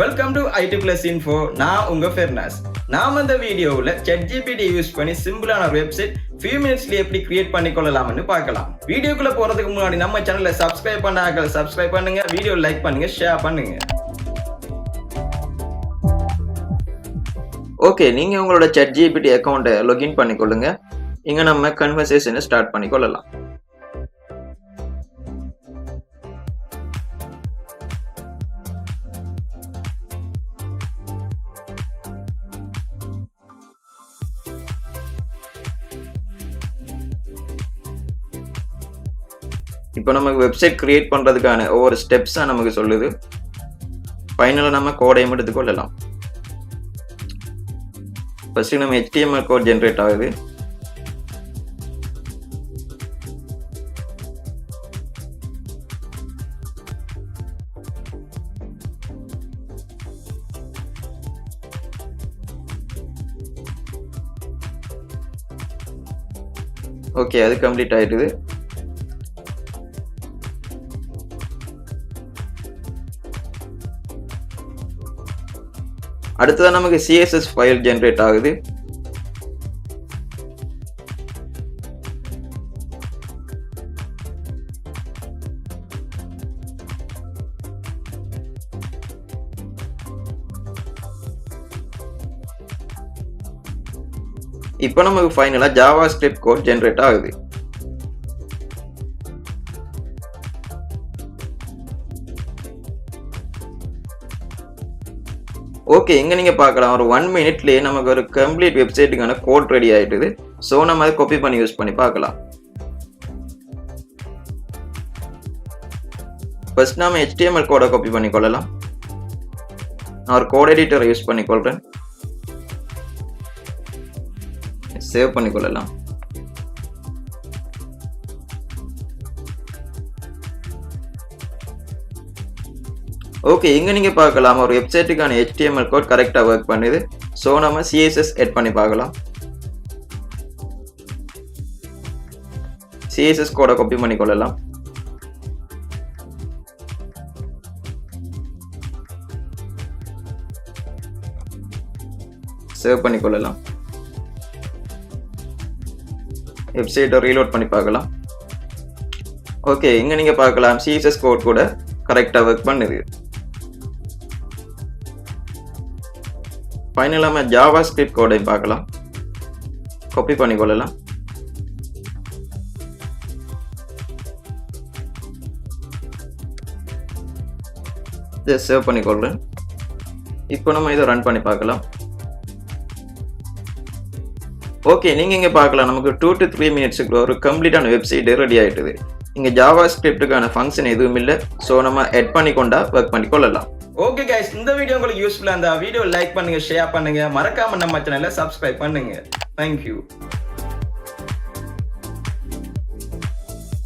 Welcome to IT Plus Info. நான் உங்க ஃபெர்னாஸ். நாம இந்த வீடியோவில் ChatGPT யூஸ் பண்ணி சிம்பிளான வெப்சைட் few minutesல எப்படி கிரியேட் பண்ணிக்கொள்ளலாம்னு பார்க்கலாம். வீடியோக்குள்ள போறதுக்கு முன்னாடி நம்ம சேனலை சப்ஸ்கிரைப் பண்ணாங்க சப்ஸ்கிரைப் பண்ணுங்க, வீடியோ லைக் பண்ணுங்க, ஷேர் பண்ணுங்க. ஓகே, நீங்க உங்களோட ChatGPT அக்கவுண்ட்டை லாகின் பண்ணிக்கொள்ளுங்க. இங்க நம்ம கன்வர்சேஷனை ஸ்டார்ட் பண்ணிக்கொள்ளலாம். இப்போ நமக்கு வெப்சைட் கிரியேட் பண்றதுக்கான ஒவ்வொரு ஸ்டெப்ஸா நமக்கு சொல்லுது. ஃபைனலா நம்ம கோடையும் எடுத்துக்கொள்ளலாம். ஃபர்ஸ்ட் நம்ம HTML கோட் ஜெனரேட் ஆகுது. ஓகே, அது கம்ப்ளீட் ஆயிடுது. அடுத்ததான் நமக்கு CSS ஃபைல் ஜெனரேட் ஆகுது. இப்போ நமக்கு ஃபைனலா JavaScript கோட் ஜெனரேட் ஆகுது. ஓகே, இங்க நீங்க பார்க்கலாம் ஒரு 1 மினிட்லயே நமக்கு ஒரு கம்ப்ளீட் வெப்சைட்டுக்கான கோட் ரெடி ஆயிடுது. ஸோ நம்ம அதை காப்பி பண்ணி யூஸ் பண்ணி பார்க்கலாம். ஃபர்ஸ்ட் நாம HTML கோடை காப்பி பண்ணி கொள்ளலாம். நான் ஒரு கோட் எடிட்டரை யூஸ் பண்ணி கொள்றேன். சேவ் பண்ணி கொள்ளலாம். ஓகே, இங்க நீங்க பார்க்கலாம் ஒரு வெப்சைட்டுக்கான HTML கோட் கரெக்டா ஒர்க் பண்ணுது. ஸோ நம்ம CSS எட் பண்ணி பார்க்கலாம். CSS கோடை காப்பி பண்ணி கொள்ளலாம். சேவ் பண்ணி கொள்ளலாம். வெப்சைட்டை ரீலோட் பண்ணி பார்க்கலாம். ஓகே, இங்க நீங்க பார்க்கலாம் CSS கோட் கூட கரெக்டா ஒர்க் பண்ணுது. ஃபைனலாக நம்ம JavaScript கோடை பார்க்கலாம். காப்பி பண்ணி கொள்ளலாம். இதை சேவ் பண்ணி கொள்றேன். இப்போ நம்ம இதை ரன் பண்ணி பார்க்கலாம். ஓகே, நீங்க இங்க பார்க்கலாம் நமக்கு 2 to 3 மினிட்ஸுக்கு ஒரு கம்ப்ளீட்டான வெப்சைட் ரெடி ஆயிட்டுது. இங்க JavaScriptக்கான ஃபங்க்ஷன் எதுவும் இல்லை. ஸோ நம்ம எட் பண்ணி கொண்டா ஒர்க் பண்ணி கொள்ளலாம். ஓகே கைஸ், இந்த வீடியோ உங்களுக்கு யூஸ்ஃபுல்லா இருந்தா வீடியோ லைக் பண்ணுங்க, ஷேர் பண்ணுங்க, மறக்காம நம்ம சேனலை சப்ஸ்கிரைப் பண்ணுங்க. தேங்க்யூ.